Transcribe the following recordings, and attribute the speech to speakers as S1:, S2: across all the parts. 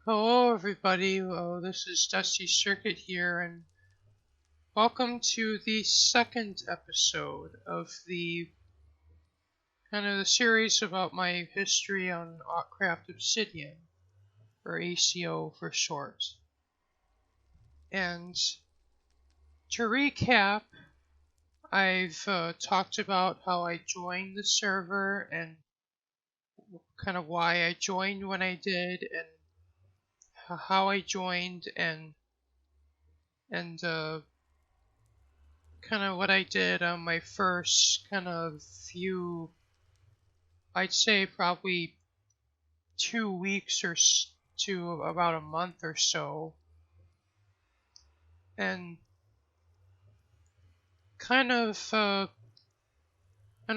S1: Hello everybody, this is Dusty Circuit here, and welcome to the second episode of the series about my history on Autcraft Obsidian, or ACO for short. And to recap, I've talked about how I joined the server and kind of why I joined when I did, and how I joined, and kind of what I did on my first few, I'd say probably 2 weeks or to about a month or so, and and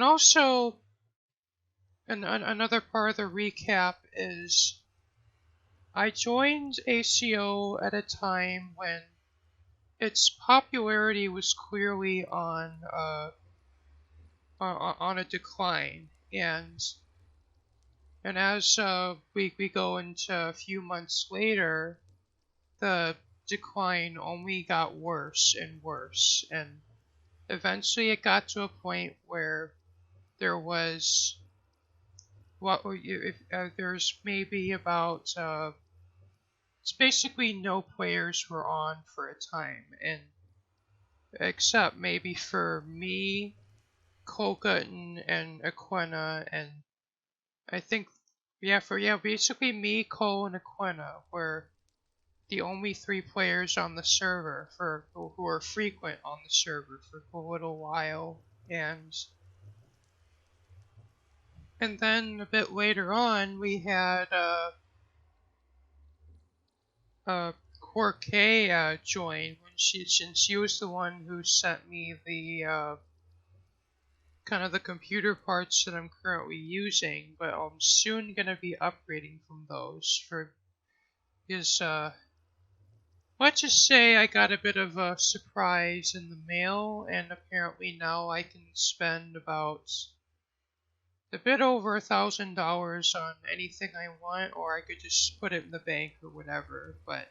S1: also another part of the recap is I joined ACO at a time when its popularity was clearly on a decline, and as we go into a few months later, the decline only got worse and worse, and eventually it got to a point where there was there's maybe about it's basically no players were on for a time, and except maybe for me, Colgutton, and Aquina, and I think basically me, Cole, and Aquina were the only 3 players on the server who were frequent on the server for a little while, and then a bit later on we had Cork join since she was the one who sent me the the computer parts that I'm currently using, but I'm soon gonna be upgrading from those because let's just say I got a bit of a surprise in the mail, and apparently now I can spend about a bit over $1,000 on anything I want, or I could just put it in the bank or whatever. But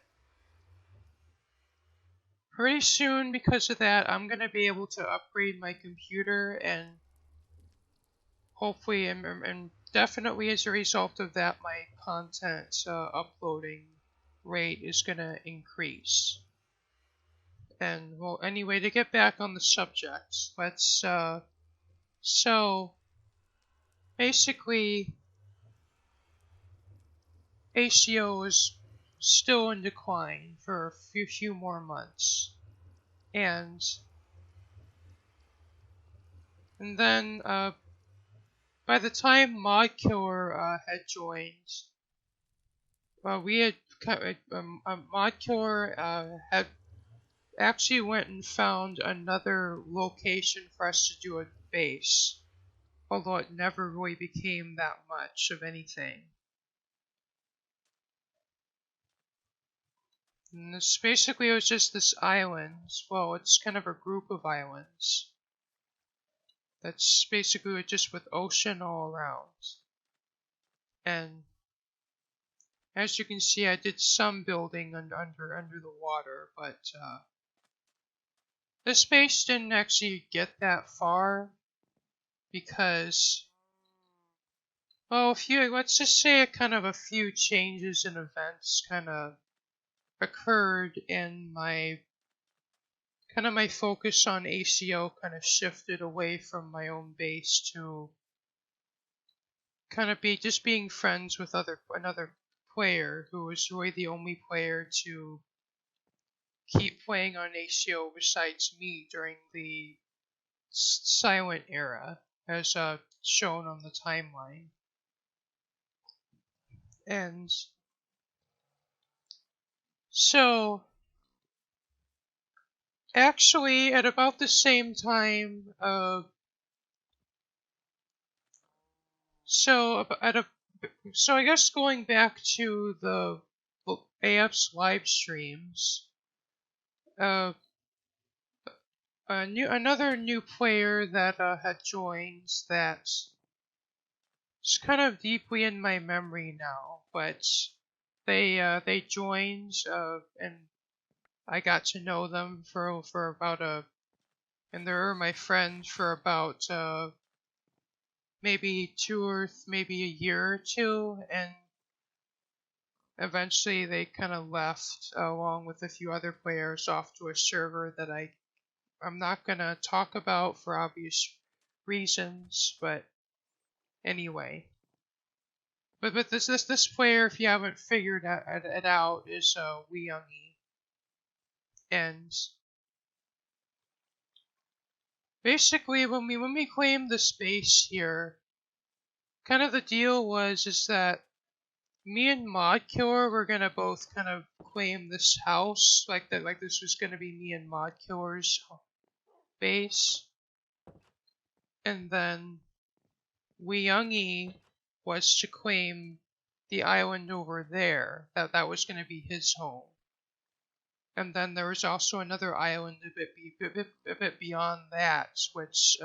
S1: pretty soon, because of that, I'm going to be able to upgrade my computer, and hopefully, and definitely as a result of that, my content uploading rate is going to increase. And well, anyway, to get back on the subject, let's so basically ACO is still in decline for a few more months, and then by the time Mod Killer had joined, we had Mod Killer had actually went and found another location for us to do a base, although it never really became that much of anything. And this basically was just this island. Well, it's kind of a group of islands that's basically just with ocean all around. And as you can see, I did some building under the water, but this base didn't actually get that far because, well, let's just say a few changes in events occurred, and my focus on ACO shifted away from my own base to being friends with another player who was really the only player to keep playing on ACO besides me during the silent era, as shown on the timeline. And so actually at about the same time, so I guess going back to the AF's live streams, another new player that had joined that's kind of deeply in my memory now, but they joined, and I got to know them for about and they were my friends for about maybe maybe a year or two, and eventually they kind of left along with a few other players off to a server that I'm not gonna talk about for obvious reasons, but anyway. But this player, if you haven't figured it out, is Wee Youngie, and basically when we claimed the space here, kind of the deal is that me and Mod Killer were gonna both kind of claim this house, like this was gonna be me and Mod Killer's base, and then Wee Youngie was to claim the island over there. That was gonna be his home. And then there was also another island a bit beyond that, which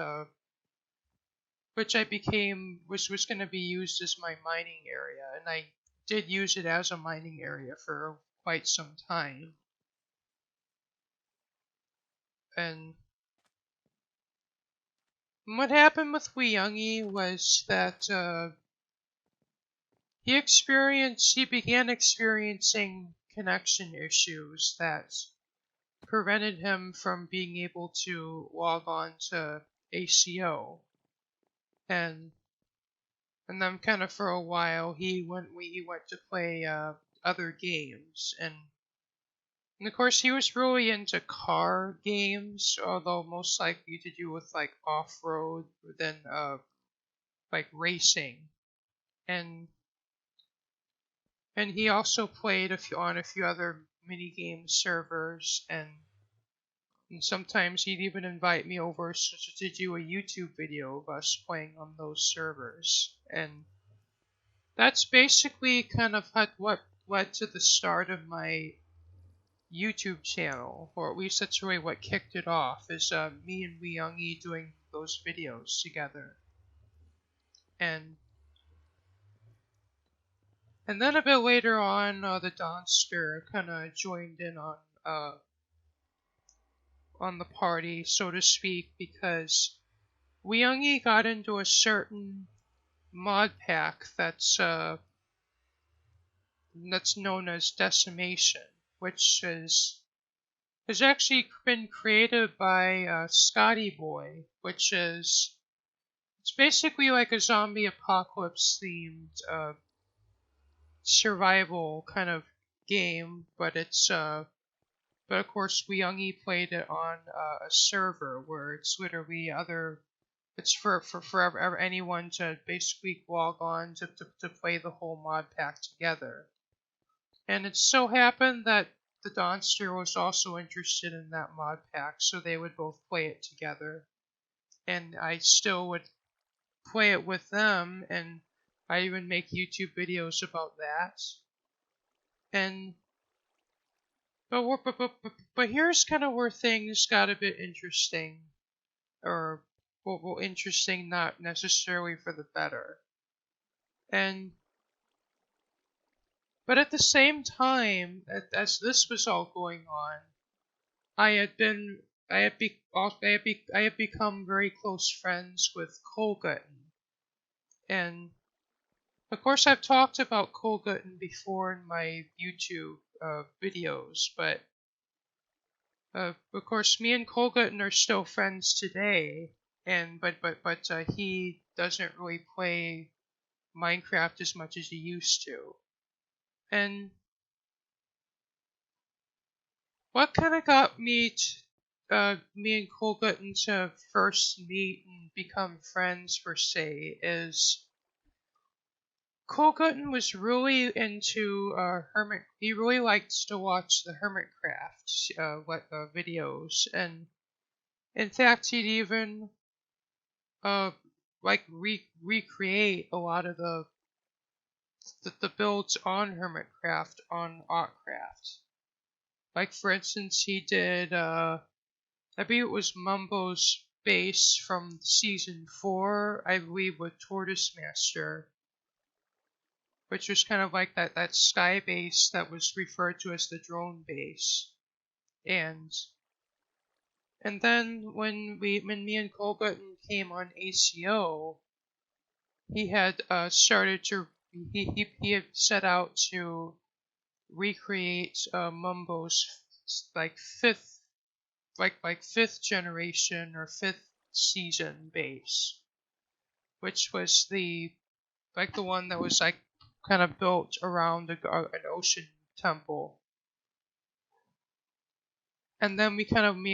S1: was going to be used as my mining area, and I did use it as a mining area for quite some time. And what happened with Wee Youngie was that he began experiencing connection issues that prevented him from being able to log on to ACO. And then kind of for a while he went to play other games, and of course he was really into car games, although most likely to do with like off-road than like racing. And he also played on a few other mini game servers, and sometimes he'd even invite me over to do a YouTube video of us playing on those servers. And that's basically kind of what led to the start of my YouTube channel, or at least that's really what kicked it off, is me and Wee Youngie doing those videos together. And then a bit later on, the Donster kind of joined in on the party, so to speak, because Wee Youngie got into a certain mod pack that's known as Decimation, which has actually been created by Skade Boy, which it's basically like a zombie apocalypse themed survival kind of game, but but of course Wee Youngie played it on a server where it's literally it's for anyone to basically log on to play the whole mod pack together. And it so happened that the Donster was also interested in that mod pack, so they would both play it together. And I still would play it with them, and I even make YouTube videos about that. And but here's kind of where things got a bit interesting, or well, interesting not necessarily for the better. But at the same time, as this was all going on, I had become very close friends with Colgutton. And of course I've talked about Colgutton before in my YouTube videos, but of course me and Colgutton are still friends today, and but he doesn't really play Minecraft as much as he used to. And what kind of got me and Colgutton to first meet and become friends per se is Colgutton was really into hermit. He really likes to watch the Hermitcraft videos, and in fact he'd even recreate a lot of the builds on Hermitcraft on Autcraft. Like for instance, he did I believe it was Mumbo's base from season 4, I believe, with Tortoise Master. which was kind of like that sky base that was referred to as the drone base. And then when me and Colgutton came on ACO, he had started to he had set out to recreate Mumbo's like fifth generation or fifth season base, which was the one that was like kind of built around an ocean temple. And then me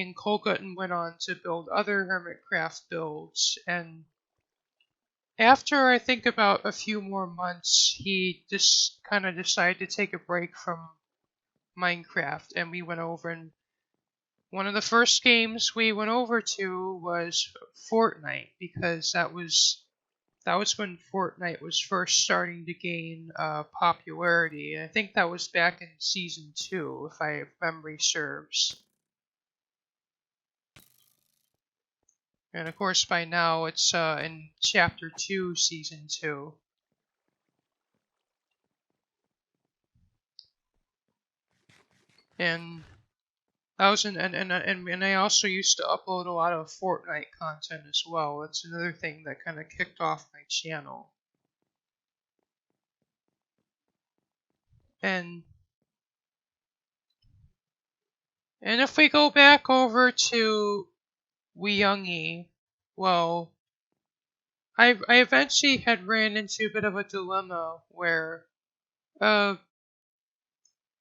S1: and Colgutton went on to build other Hermitcraft builds, and after I think about a few more months, he just kind of decided to take a break from Minecraft, and we went over, and one of the first games we went over to was Fortnite, because that was when Fortnite was first starting to gain popularity, and I think that was back in Season 2, if memory serves. And of course, by now it's in Chapter 2, Season 2. And I was and I also used to upload a lot of Fortnite content as well. That's another thing that kind of kicked off my channel. And if we go back over to Weyoungie, well, I eventually had ran into a bit of a dilemma where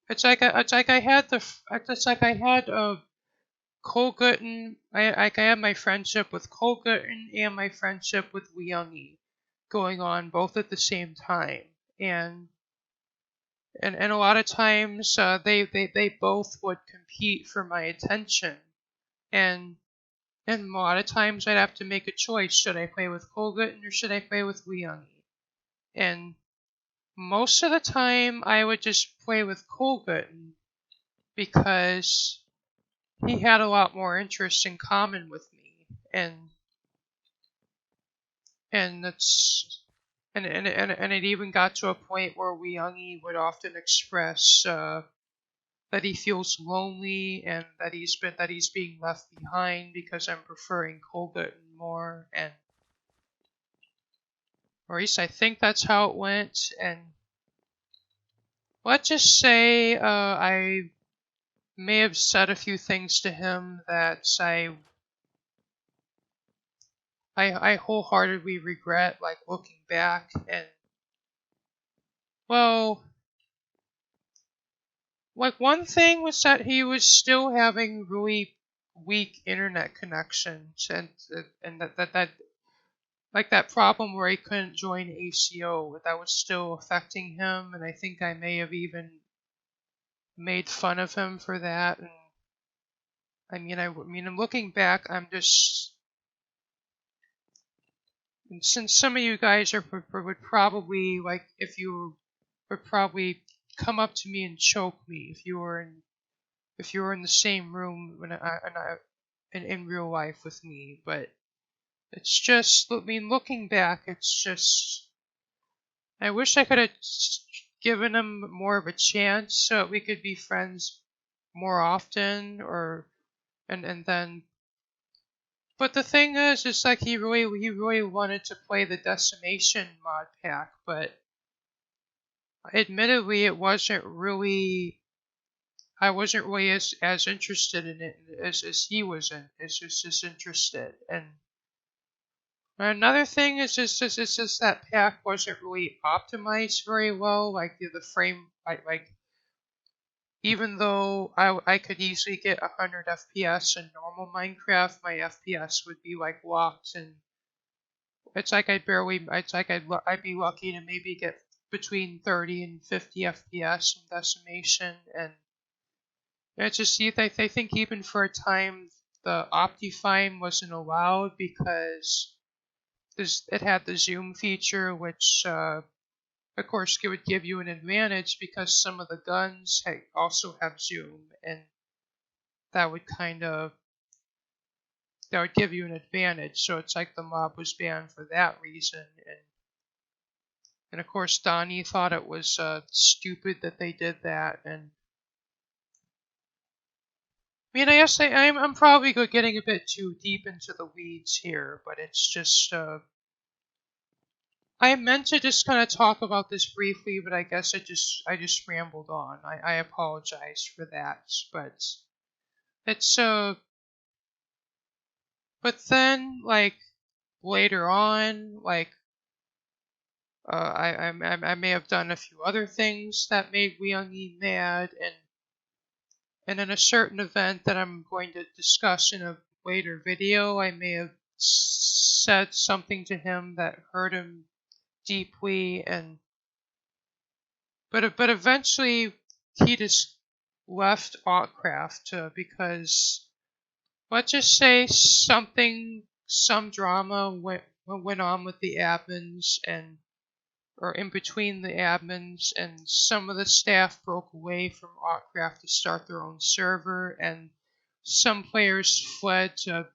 S1: it's like I had Colgutton. I had my friendship with Colgutton and my friendship with Weyoungie going on both at the same time, and a lot of times they both would compete for my attention, and a lot of times I'd have to make a choice: should I play with Colgutton or should I play with Weyoungie? And most of the time I would just play with Colgutton because he had a lot more interests in common with me, and it even got to a point where Weyoungie would often express that he feels lonely and that he's being left behind because I'm preferring Colgutton more, and or at least I think that's how it went. And let's just say I may have said a few things to him that I wholeheartedly regret, like looking back. And well, like one thing was that he was still having really weak internet connections, and that like that problem where he couldn't join ACO, that was still affecting him, and I think I may have even made fun of him for that. And I mean, I'm looking back, I'm just, and since some of you guys would probably, like, if you would probably come up to me and choke me if you were in the same room in real life with me. But it's just, I mean, looking back, it's just, I wish I could have given him more of a chance so that we could be friends more often, and then. But the thing is, it's like he really wanted to play the Decimation mod pack, but admittedly, I wasn't really as interested in it as he was just interested. And another thing is just that pack wasn't really optimized very well. Like the frame, like even though I could easily get 100 FPS in normal Minecraft, my FPS would be like locked, and it's like I'd be lucky to maybe get between 30 and 50 FPS in Decimation. And it's just, I think even for a time the Optifine wasn't allowed because it had the zoom feature, which of course it would give you an advantage because some of the guns also have zoom, and that would give you an advantage. So it's like the mod was banned for that reason. And And of course, Donnie thought it was stupid that they did that. And I mean, I guess I'm probably getting a bit too deep into the weeds here, but it's just I meant to just kind of talk about this briefly, but I guess I just rambled on. I apologize for that, but it's but then like later on, like I may have done a few other things that made Weongi mad, and in a certain event that I'm going to discuss in a later video, I may have said something to him that hurt him deeply, and but eventually he just left Autcraft because let's just say some drama went on with the admins and or in between the admins, and some of the staff broke away from Autcraft to start their own server, and some players fled to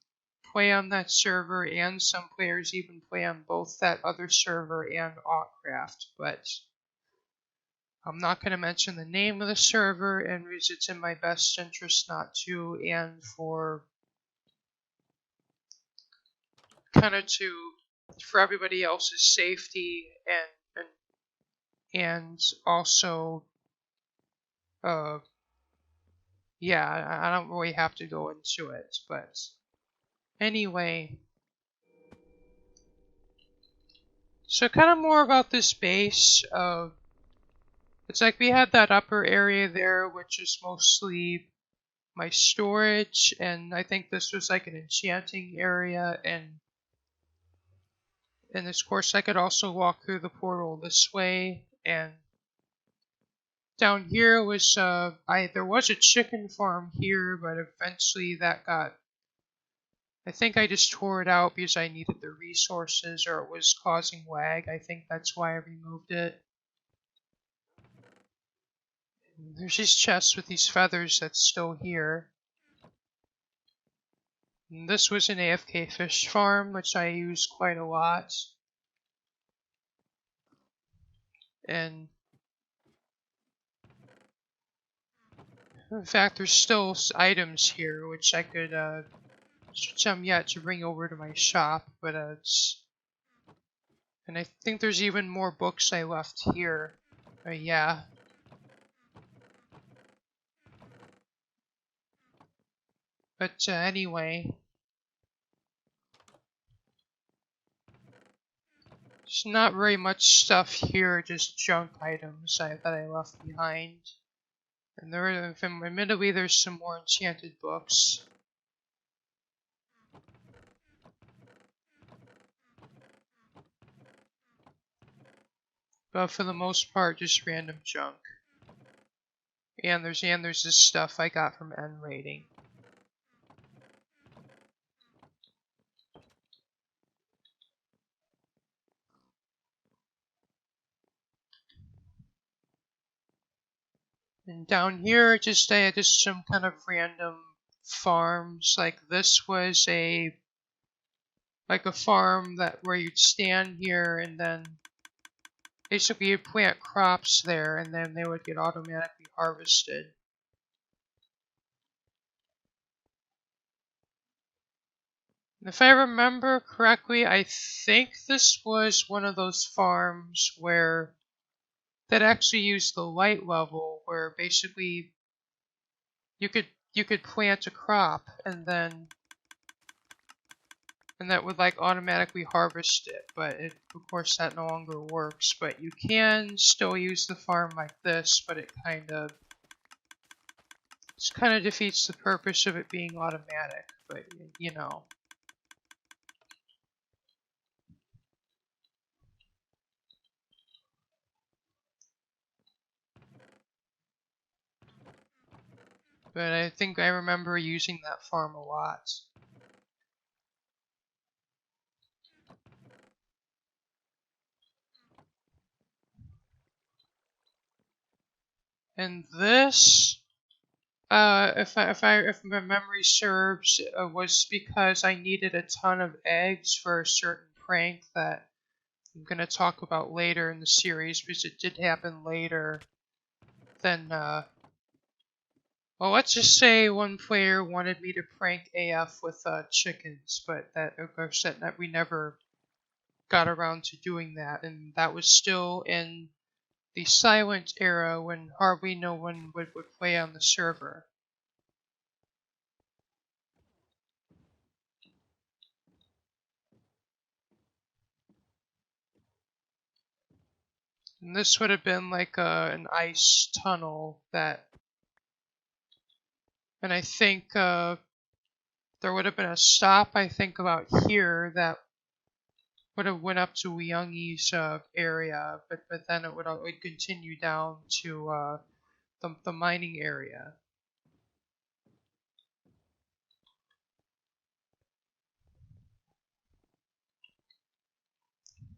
S1: play on that server, and some players even play on both that other server and Autcraft, but I'm not going to mention the name of the server, and it's in my best interest not to, and for kind of for everybody else's safety, and also yeah, I don't really have to go into it, but anyway, so kind of more about this base. It's like we had that upper area there, which is mostly my storage, and I think this was like an enchanting area, and in this course I could also walk through the portal this way, and down here was there was a chicken farm here, but eventually that got, I think I just tore it out because I needed the resources or it was causing lag. I think that's why I removed it. And there's these chests with these feathers that's still here. And this was an AFK fish farm, which I used quite a lot. And in fact, there's still items here, which I could, which I'm yet to bring over to my shop, but and I think there's even more books I left here. Yeah. But anyway, there's not very much stuff here, just junk items that I left behind. And admittedly, there's some more enchanted books. But for the most part, just random junk. And there's this stuff I got from N rating. And down here, just some kind of random farms. Like this was a farm where you'd stand here and then basically you'd plant crops there and then they would get automatically harvested. And if I remember correctly, I think this was one of those farms that actually used the light level, where basically you could plant a crop and that would like automatically harvest it, but of course that no longer works. But you can still use the farm like this, but it kind of defeats the purpose of it being automatic, but you know. But I think I remember using that farm a lot. And this, if my memory serves, was because I needed a ton of eggs for a certain prank that I'm going to talk about later in the series, because it did happen later than, well, let's just say one player wanted me to prank AF with chickens, but that, of course, that we never got around to doing that, and that was still in the silent era when hardly no one would play on the server. And this would have been like an ice tunnel that, and I think there would have been a stop, I think, about here that would have went up to Weyoungi's area, but then it would continue down to the mining area.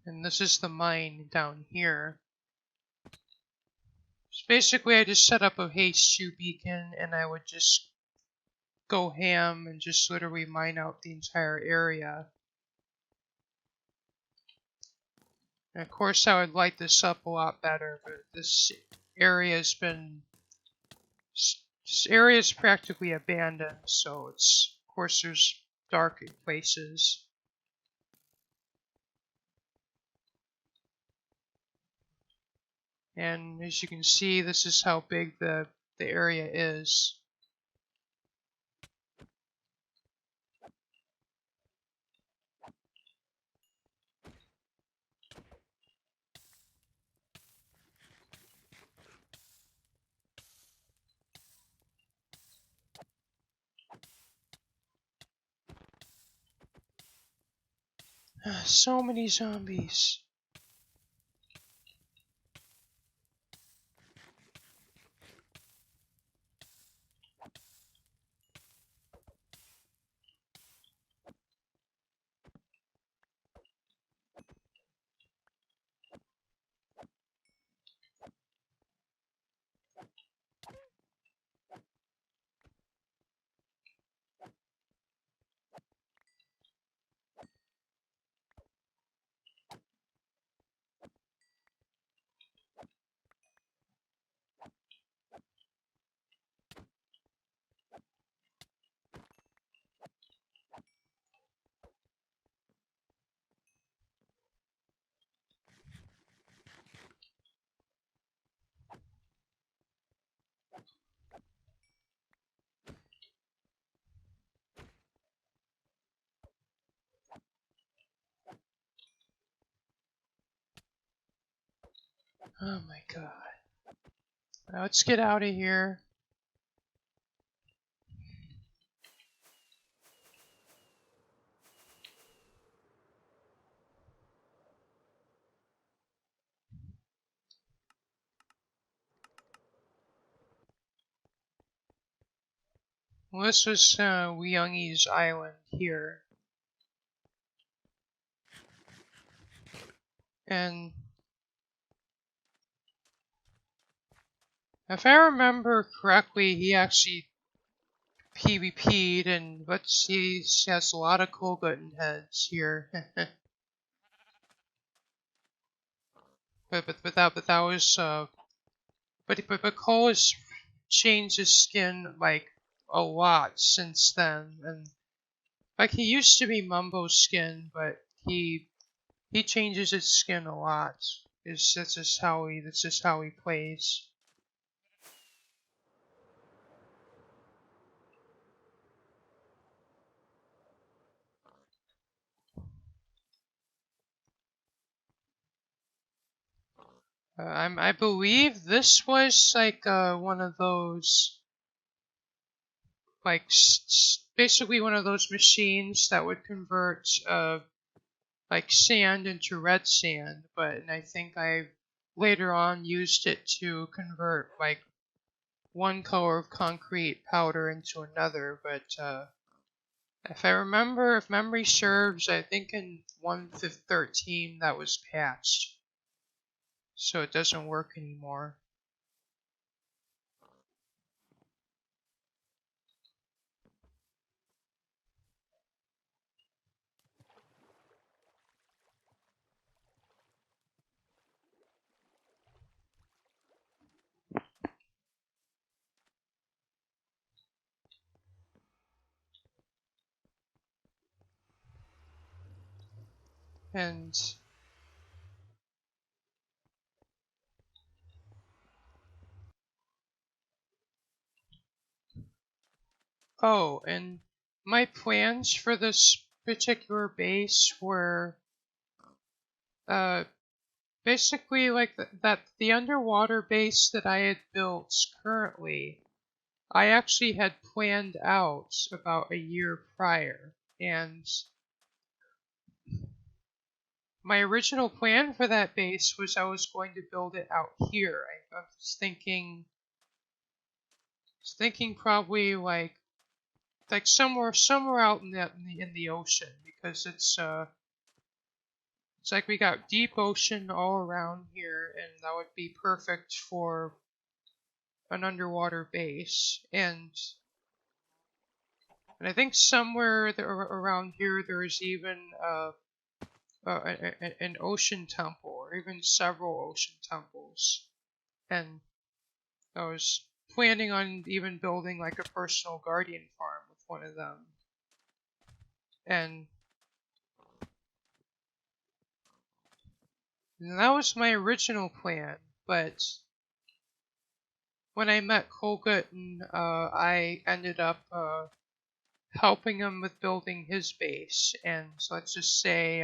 S1: And this is the mine down here. So basically, I just set up a haste 2 beacon, and I would just go ham and just literally mine out the entire area. And of course, I would light this up a lot better, but this area has been, this area is practically abandoned, so it's, of course, there's dark places. And as you can see, this is how big the area is. So many zombies. Oh my god. Now let's get out of here. Well, this was Weyoungi's island here. And if I remember correctly, he actually PvP'd, and let's see, he has a lot of coal button heads here. but that was but Cole has changed his skin like a lot since then, and like he used to be Mumbo skin, but he changes his skin a lot. That's just how he plays. I believe this was like one of those, like basically one of those machines that would convert like sand into red sand, but I think I later on used it to convert like one color of concrete powder into another. But if I remember, if memory serves, I think in 1.13 that was patched, so it doesn't work anymore. And oh, and my plans for this particular base were basically like that the underwater base that I had built currently, I actually had planned out about a year prior, and my original plan for that base was I was going to build it out here. I was thinking probably like somewhere out in the ocean, because it's like we got deep ocean all around here, and that would be perfect for an underwater base. And I think somewhere there, around here there's even an ocean temple, or even several ocean temples. And I was planning on even building like a personal guardian farm with one of them. And that was my original plan, but when I met Colgutton, I ended up helping him with building his base, and so let's just say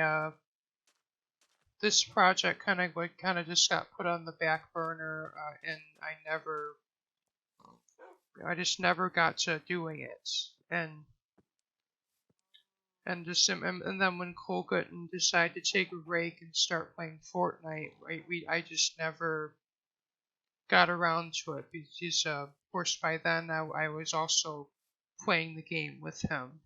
S1: this project kind of just got put on the back burner, and I just never got to doing it, and then when Colgutton decided to take a break and start playing Fortnite, I just never got around to it, because of course by then I was also playing the game with him.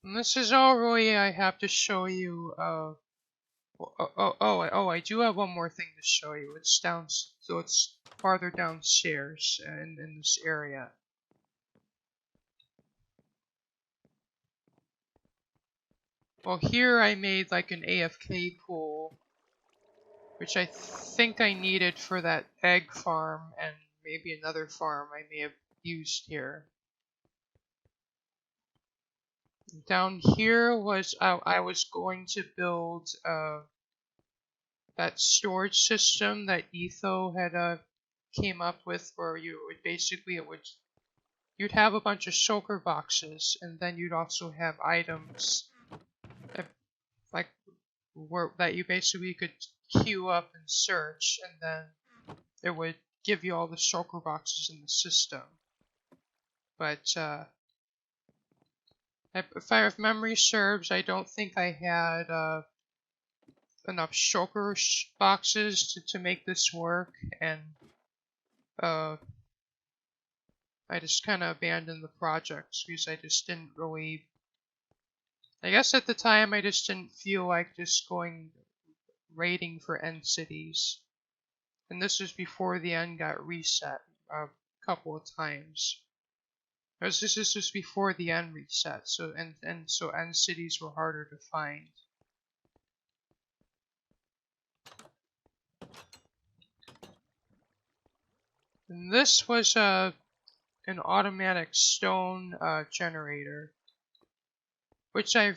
S1: And this is all really I have to show you. I do have one more thing to show you. It's farther downstairs in this area. Well, here I made like an AFK pool, which I think I needed for that egg farm and maybe another farm I may have used here. Down here was I was going to build that storage system that Etho had came up with, where you'd have a bunch of shulker boxes, and then you'd also have items that, like that you basically could queue up and search, and then it would give you all the shulker boxes in the system. But if memory serves, I don't think I had enough shulker boxes to make this work, and I just kind of abandoned the project because I just didn't really. I guess at the time I just didn't feel like just going raiding for end cities, and this was before the end got reset a couple of times. This was before the end reset, so so end cities were harder to find. And this was an automatic stone generator, which I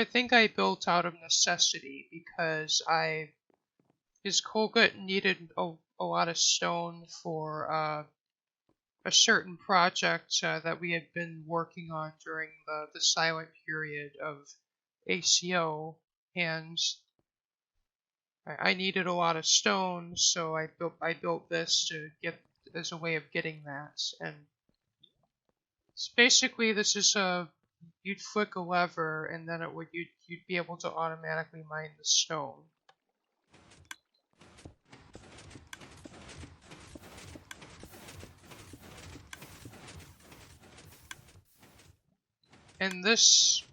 S1: think I built out of necessity, because his Colgut needed a lot of stone for a certain project that we had been working on during the silent period of ACO, and I needed a lot of stone, so I built this to get as a way of getting that. And basically this is you'd flick a lever, and then you'd be able to automatically mine the stone. And this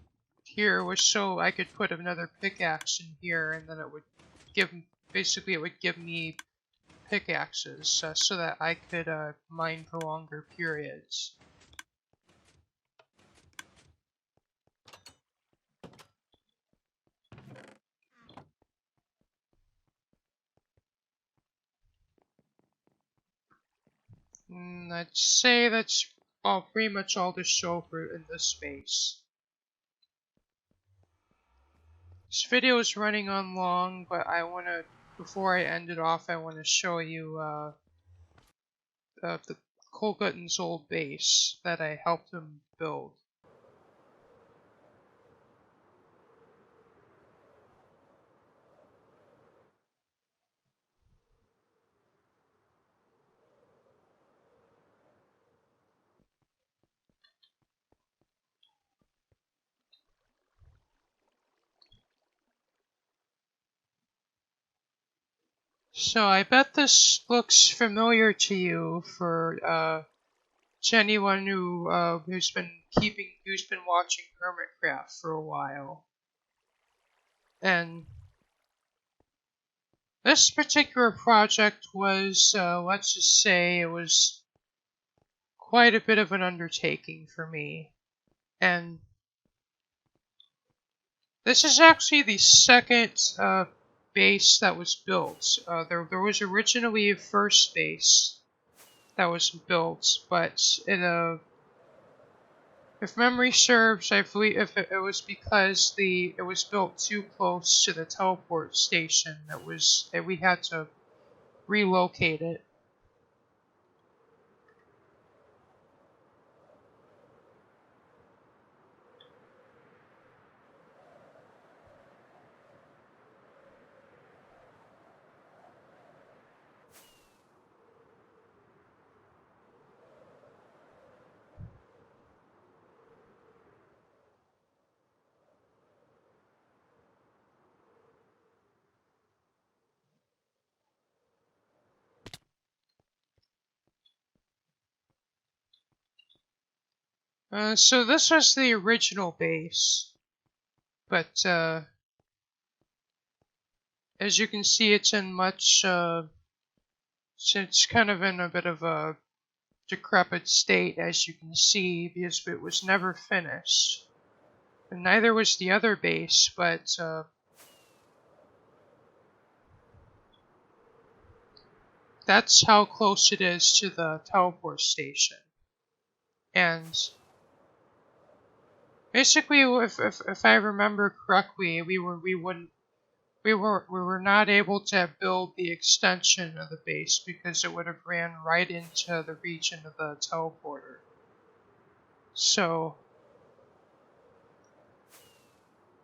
S1: here was so I could put another pickaxe in here, and then it would give me pickaxes so that I could mine for longer periods. I'd say that's pretty much all to show for in this space. This video is running on long, but before I end it off, I want to show you the Colgutton's old base that I helped him build. So I bet this looks familiar to you to anyone who's been watching Hermitcraft for a while. And this particular project was, let's just say, it was quite a bit of an undertaking for me. And this is actually the second base that was built. There was originally a first base that was built, but if memory serves, I believe if it was because it was built too close to the teleport station that we had to relocate it. So this was the original base, but as you can see, it's in it's kind of in a bit of a decrepit state, as you can see, because it was never finished. And neither was the other base, but that's how close it is to the teleport station. And basically, if I remember correctly, we were not able to build the extension of the base because it would have ran right into the region of the teleporter. So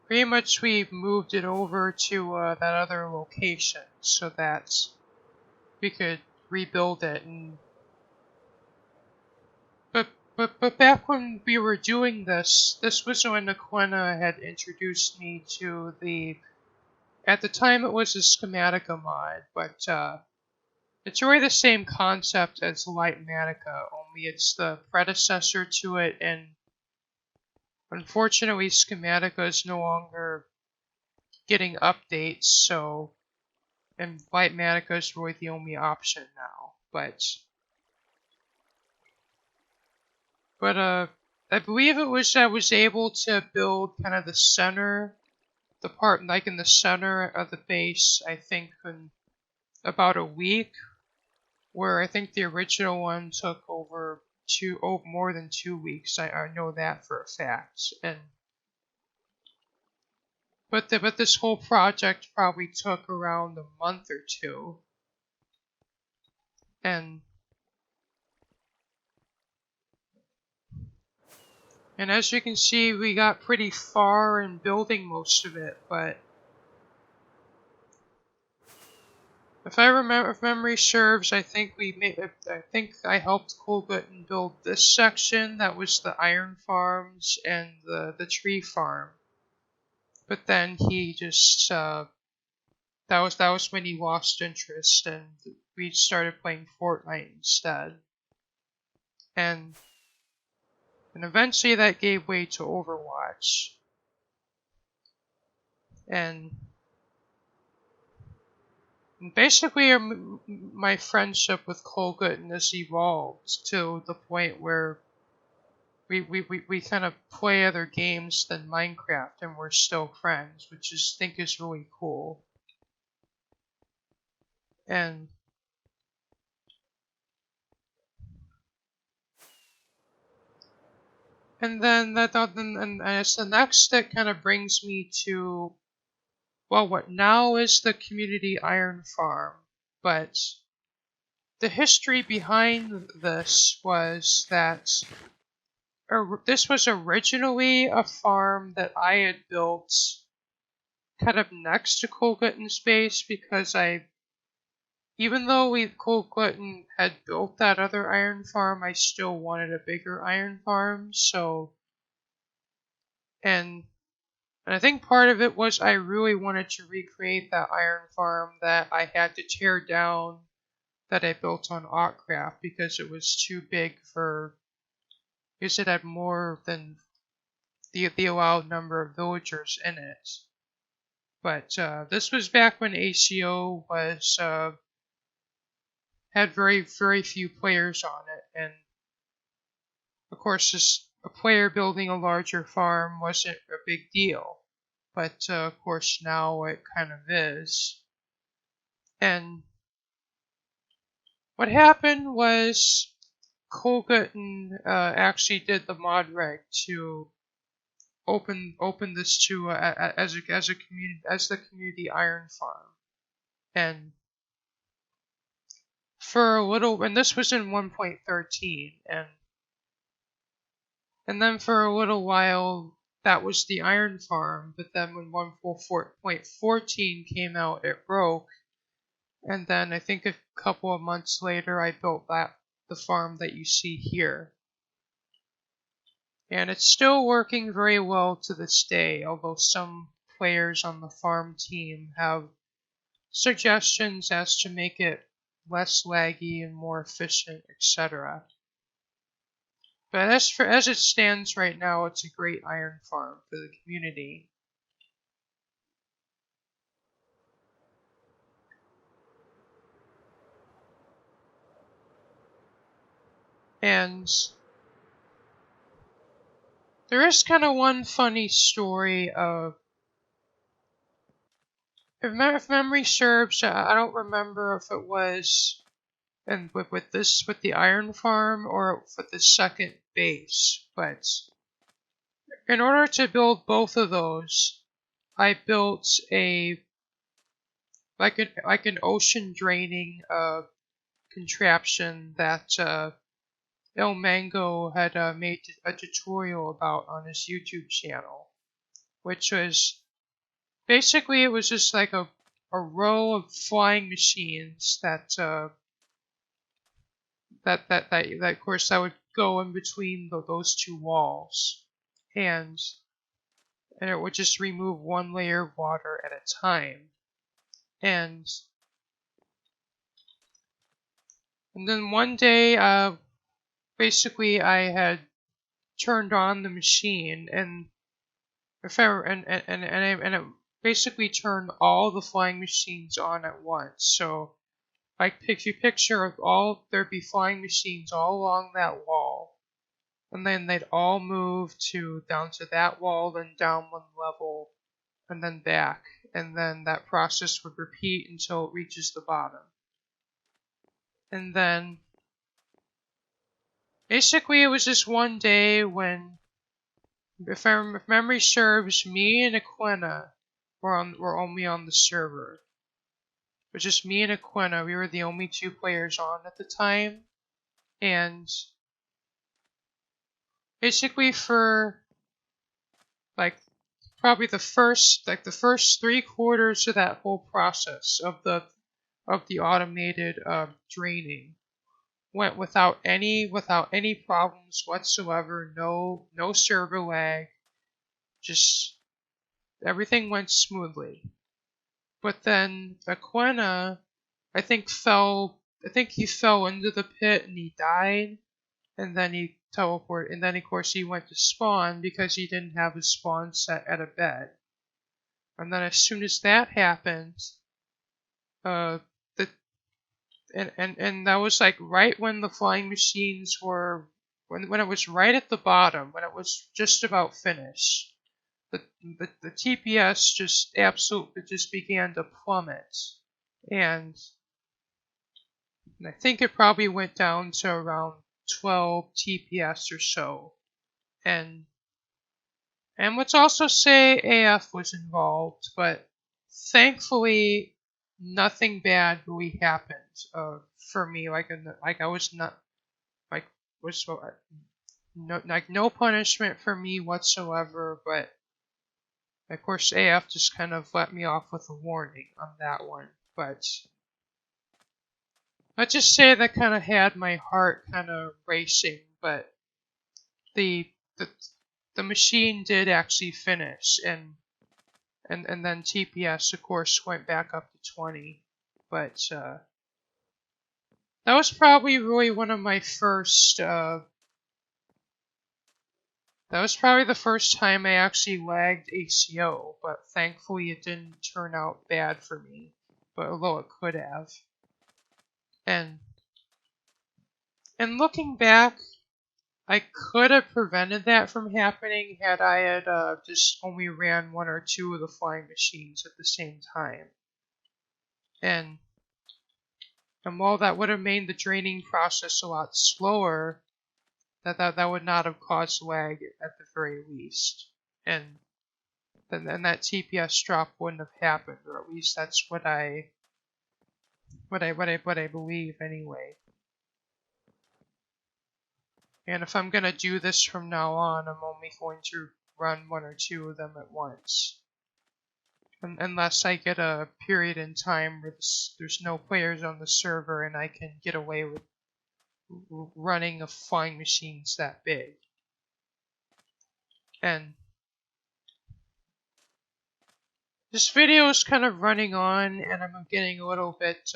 S1: pretty much we moved it over to that other location so that we could rebuild it. But back when we were doing this was when Aquina had introduced me to at the time it was a Schematica mod, but it's really the same concept as Lightmatica, only it's the predecessor to it, and unfortunately Schematica is no longer getting updates, and Lightmatica is really the only option now. But I believe it was I was able to build kind of the center, the part like in the center of the base, I think in about a week, where I think the original one took more than 2 weeks. I know that for a fact. But this whole project probably took around a month or two. And as you can see, we got pretty far in building most of it, but if memory serves, I think I helped Colgutton build this section. That was the iron farms and the tree farm. But then he just that was when he lost interest and we started playing Fortnite instead. And eventually that gave way to Overwatch. And basically my friendship with Colgutton has evolved to the point where we kind of play other games than Minecraft and we're still friends, which I think is really cool. And And then and as the next, that kind of brings me to, well, what now is the community iron farm. But the history behind this was that this was originally a farm that I had built kind of next to Coal Glutton's base, because even though Coal Glutton had built that other iron farm, I still wanted a bigger iron farm. So, and I think part of it was I really wanted to recreate that iron farm that I had to tear down, that I built on Autcraft, because it was too big because it had more than the allowed number of villagers in it. But this was back when ACO had very few players on it, and of course, a player building a larger farm wasn't a big deal. But of course, now it kind of is. And what happened was Coal Glutton actually did the mod reg to open this to as the community iron farm. And for a little, and this was in 1.13, and then for a little while that was the iron farm. But then when 1.14 came out, it broke. And then I think a couple of months later, I built the farm that you see here. And it's still working very well to this day, although some players on the farm team have suggestions as to make it less laggy and more efficient, etc. But as it stands right now, it's a great iron farm for the community. And there is kind of one funny story of, if memory serves, I don't remember if it was with the iron farm or with the second base, but in order to build both of those, I built like an ocean draining contraption that El Mango had made a tutorial about on his YouTube channel, which was basically, it was just like a row of flying machines that of course that would go in between those two walls, and it would just remove one layer of water at a time. And then one day, basically I had turned on the machine, and it basically turned all the flying machines on at once. So if you picture there'd be flying machines all along that wall, and then they'd all move down to that wall, then down one level, and then back, and then that process would repeat until it reaches the bottom. And then basically it was just one day when, if memory serves, me and Aquina were only on the server. It was just me and Aquina. We were the only two players on at the time. And basically for probably the first 3/4 of that whole process of the automated draining went without any problems whatsoever. No server lag. Just everything went smoothly. But then Aquina, I think he fell into the pit and he died, and then he teleported, and then of course he went to spawn because he didn't have his spawn set at a bed. And then as soon as that happened, and that was like right when the flying machines were, when it was right at the bottom, when it was just about finished. The TPS just absolutely began to plummet, and I think it probably went down to around 12 TPS or so. And let's also say AF was involved, but thankfully nothing bad really happened for me. Like I was not like was no punishment for me whatsoever. But of course AF just kind of let me off with a warning on that one. But let's just say that kind of had my heart kind of racing. But the the the machine did actually finish, and then TPS of course went back up to 20. But that was probably really one of my first that was probably the first time I actually lagged ACO, but thankfully it didn't turn out bad for me, but although it could have. And looking back, I could have prevented that from happening had I had just only ran one or two of the flying machines at the same time. And while that would have made the draining process a lot slower, that would not have caused lag at the very least. And then that TPS drop wouldn't have happened, or at least that's what I believe anyway. And if I'm gonna do this from now on, I'm only going to run one or two of them at once. Unless I get a period in time where there's no players on the server and I can get away with running flying machines that big. And this video is kind of running on, and I'm getting a little bit,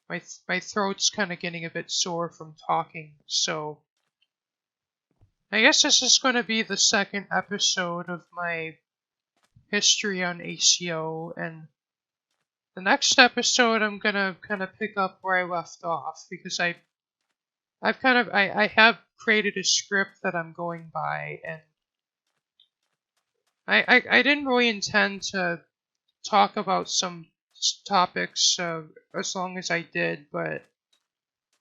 S1: my throat's kind of getting a bit sore from talking, so I guess this is going to be the second episode of my history on ACO, and the next episode I'm going to kind of pick up where I left off, because I have created a script that I'm going by, and I didn't really intend to talk about some topics as long as I did, but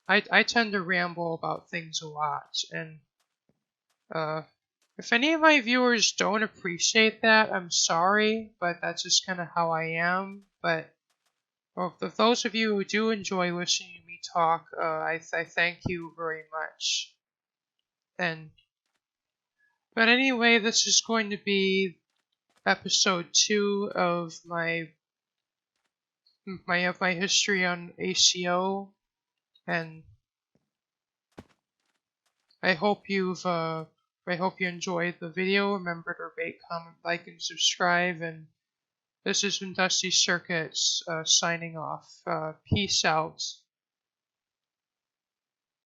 S1: I tend to ramble about things a lot, and if any of my viewers don't appreciate that, I'm sorry, but that's just kind of how I am. But for those of you who do enjoy listening to me talk, I thank you very much. But anyway, this is going to be episode 2 of my history on ACO, and I hope you enjoyed the video. Remember to rate, comment, like, and subscribe. And this has been Dusty Circuits signing off. Peace out.